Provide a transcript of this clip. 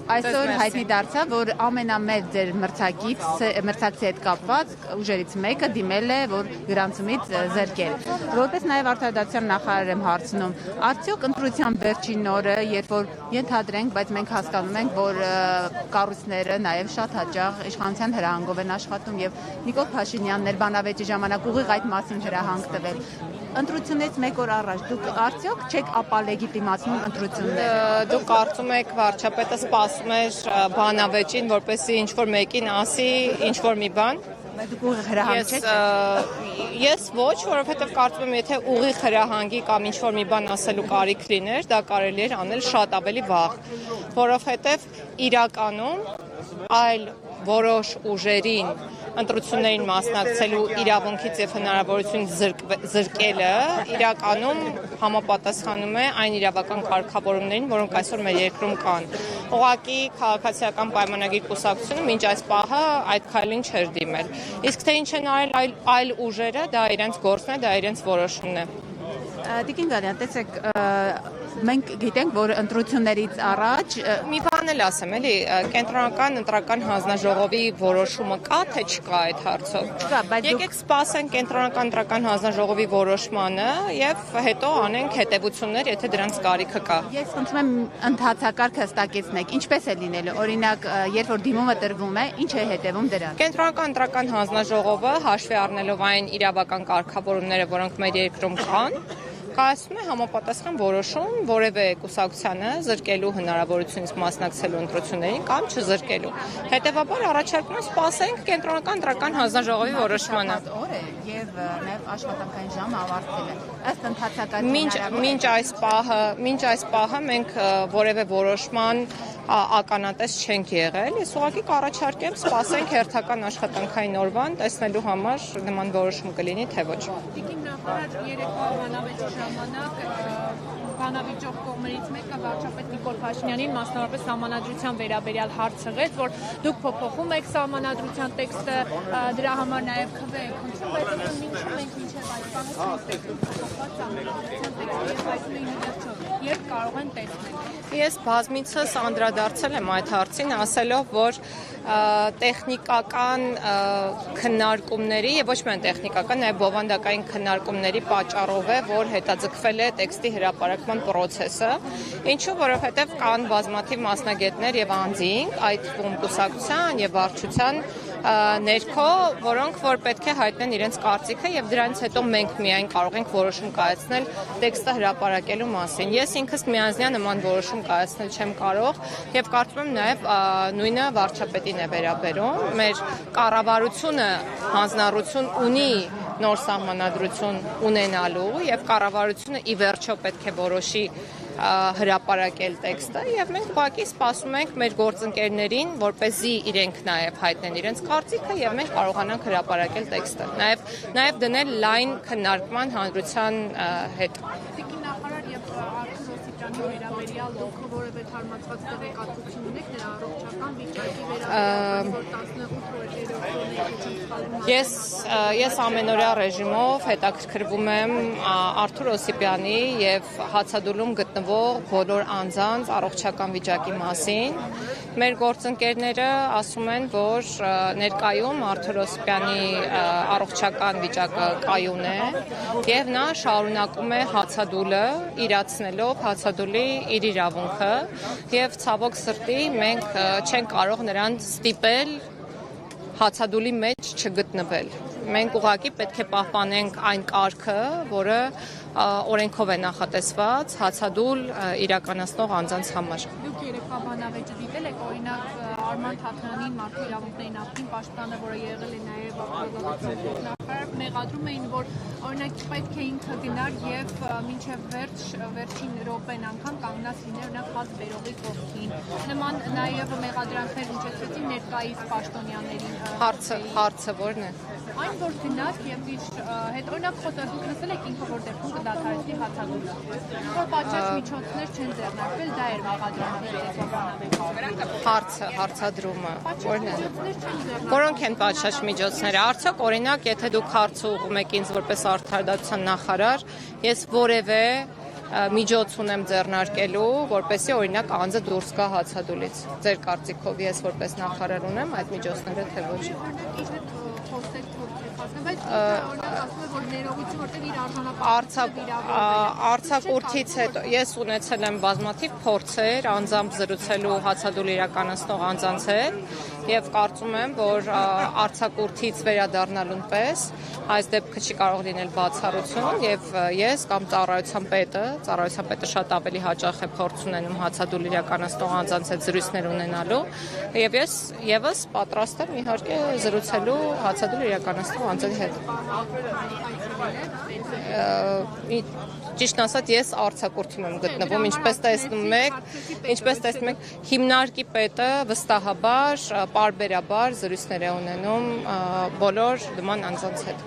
Այսօր հայտնի դարձավ, որ ամենամեծ ձեր մրցակցի հետ կապված ուժերից մեկը դիմել է, որ գրանցումից զրկել։ Որպես նաև արդարադատության նախարար եմ հարցնում, արդյոք ընտրության վերջին օրը, երբ որ ենթադրենք, բայց մենք հասկանում ենք, որ կառույցները նաև շատ հաճախ իշխանության հրահանգով են աշխատում եւ Նիկոլ Փաշինյանն էր բանավեճի ժամանակ ուղիղ այդ մասին հրահանգ տվել։ Ընտրությունից մեկ օր առաջ դուք արդյոք չեք ապալեգիտիմացնում ընտրությունները։ Դուք կարծում եք վարչապետը սպասում էր բանավեճին, որպեսզի ինչ-որ մեկին ասի ինչ-որ մի բան։ Դուք ուղիղ հրահանգ չեք։ Ես ոչ, որովհետև կարծում եմ, եթե ուղիղ հրահանգի կամ ինչ-որ մի բան ասելու կարիք լիներ, դա կարելի էր անել շատ ավելի վաղ, որովհետև իրականում այլ որոշ ուժերին ընտրություններին մասնակցելու իրավունքից եւ հնարավորություն զրկելը իրականում համապատասխանում է այն իրավական կարգավորումներին, որոնք այսօր մեր երկրում կան։ Ուղղակի քաղաքացիական պայմանագիր կուսակցությունը մինչ այս պահը այդ քայլին չէր դիմել։ Իսկ թե ինչ են արել այլ ուժերը, դա իրենց գործն է, դա իրենց որոշումն է։ Տիկին Գալյան, տեսեք, մենք գիտենք, որ ընտրություններից առաջ մի բան էլ ասեմ, էլի, կենտրոնական ընտրական հանձնաժողովի որոշումը կա, թե չկա այդ հարցով։ Եկեք սպասենք կենտրոնական ընտրական հանձնաժողովի որոշմանը եւ հետո անենք հետեւություններ, եթե դրանց կարիքը կա։ Ես խնդրում եմ ընդհանրակարգ հստակեցնեք, ինչպես է լինելու, օրինակ, երբ որ դիմումը տրվում է, ինչ է հետևում դրան։ Կենտրոնական ընտրական հանձնաժողովը հաշվի առնելով այն իրավական կարգավորումները, որոնք մեր երկրում կան, կայացնում է համապատասխան որոշում որևէ կուսակցությանը զրկելու հնարավորությունից մասնակցելու ընտրություններին կամ չզրկելու։ Հետևաբար առաջարկում եմ սպասենք կենտրոնական ընտրական հանձնաժողովի որոշմանը։ Եվ նաև աշխատանքային ժամը ավարտվել է։ Ըստ ընդհանրական Մինչ այս պահը մենք որևէ որոշման ականատես չենք եղել։ Ես ուղղակի կառաջարկեմ սպասենք հերթական աշխատանքային օրվան տեսնելու համար նման որոշում կլինի, թե ոչ։ Նախարար երեկվա բանավեճի ժամանակ բանավիճող կողմերից մեկը վարչապետ Նիկոլ Փաշինյանին մասնավորապես սահմանադրության վերաբերյալ հարց հղեց, որ դուք փոփոխում եք սահմանադրության տեքստը, դրա համար նաև քվե եք խնդրում, բայց ինչու մենք մինչև այդ բանը փոփոխված սահմանադրության տեքստը եւ հայտնի վերջով, երբ կարող են տեսնել։ Ես բազմիցս անդրադարձել եմ այդ հարցին, ասելով, որ տեխնիկական քննարկումների եւ ոչ միայն տեխնիկական, նաեւ բովանդակային քննարկումների պատճառով է, որ հետաձգվել է տեքստի հրապարակման process-ը, ինչու որովհետեւ կան բազմաթիվ մասնագետներ եւ անձինք, այդ թվում կուսակցության եւ վարչության ներքո, որոնք որ պետք է հայտնեն իրենց կարծիքը եւ դրանից հետո մենք միայն կարող ենք որոշում կայացնել տեքստը հրապարակելու մասին։ Ես ինքս միանձնյա նման որոշում կայացնել չեմ կարող եւ կարծում եմ նաեւ նույնը վարչապետին է վերաբերում։ Մեր կառավարությունը հանձնառություն ունի նոր սահմանադրություն ունենալու եւ կառավարությունը ի վերջո պետք է որոշի հրապարակել տեքստը եւ մենք ուղղակի սպասում ենք մեր գործընկերներին, որպեսզի իրենք նաեւ հայտնեն իրենց կարծիքը եւ մենք կարողանանք հրապարակել տեքստը։ Նաեւ դնել լայն քննարկման հանրության հետ։ Նախարար եւ Արթուր Օսիպյանի վերաբերյալ դուք որևէ թարմացված տեղեկատվություն ունեք նրա առողջական վիճակի վերաբերյալ, որ 18 Ես ամենօրյա ռեժիմով հետաքրքրվում եմ Արթուր Օսիպյանի եւ հացադուլում գտնվող բոլոր անձանց առողջական վիճակի մասին։ Մեր գործընկերները ասում են, որ ներկայում Արթուր Օսիպյանի առողջական վիճակը կայուն է եւ նա շարունակում է հացադուլը իրացնելով հացադուլի իր իրավունքը եւ ցավոք սրտի մենք չենք կարող նրան ստիպել հացադուլի մեջ չգտնվել։ Մենք ուղղակի պետք է պահպանենք այն կարգը, որը օրենքով է նախատեսված հացադուլ իրականացնող անձանց համար։ Դուք երեկվա բանավեճը դիտել եք, օրինակ Արման Թաթյանին, մարդու իրավունքների նախկին պաշտպանը, որը եղել է նաև ապահովության նախարար, մեղադրում էին, որ օրինակ պետք է ինքը գնար եւ մինչեւ վերջին րոպեն անգամ կանգնած լիներ օրինակ հաց բերողի կողքին։ Նման նաև մեղադրանքներ հնչեցրեցին ներկայիս պաշտոնյաներին։ Հարցը ո՞րն է։ Այն որ գնաց եւ իր հետ օրինակ խոսում լսել եք ինքը որտեղ կդադարեցնի հացադուլը։ Որ պատշաճ միջոցներ չեն ձեռնարկվել, դա էր մեղադրանքը։ Հարցադրումը ո՞րն է։ Որոնք են պատշաճ միջոցները։ Արդյոք օրինակ, եթե դուք հարցը ուղղում եք ինձ որպես արդարադատության նախարար, ես որևէ միջոց ունեմ ձեռնարկելու, որպեսզի օրինակ անձը դուրս գա հացադուլից։ Ձեր կարծիքով ես որպես նախարար ունեմ այդ միջոցները թե ոչ։ Արձակուրդից հետո ես ունեցել եմ բազմաթիվ փորձեր անձամբ զրուցելու հացադուլ իրականացնող անձանց հետ եւ կարծում եմ, որ արձակուրդից վերադառնալուն պես այս դեպքը չի կարող լինել բացառություն եւ ես կամ ծառայության պետը շատ ավելի հաճախ է փորձ ունենում հացադուլ իրականացնող անձանց հետ զրույցներ ունենալու եւ ես եւս պատրաստ եմ իհարկե զրուցելու հացադուլ իրականացնող անձերի հետ։ Ճիշտ ասած ես արձակուրդում եմ գտնվում, ինչպես տեսնում եք, հիմնարկի պետը վստահաբար, պարբերաբար զրույցներ է ունենում բոլոր նման անձանց հետ։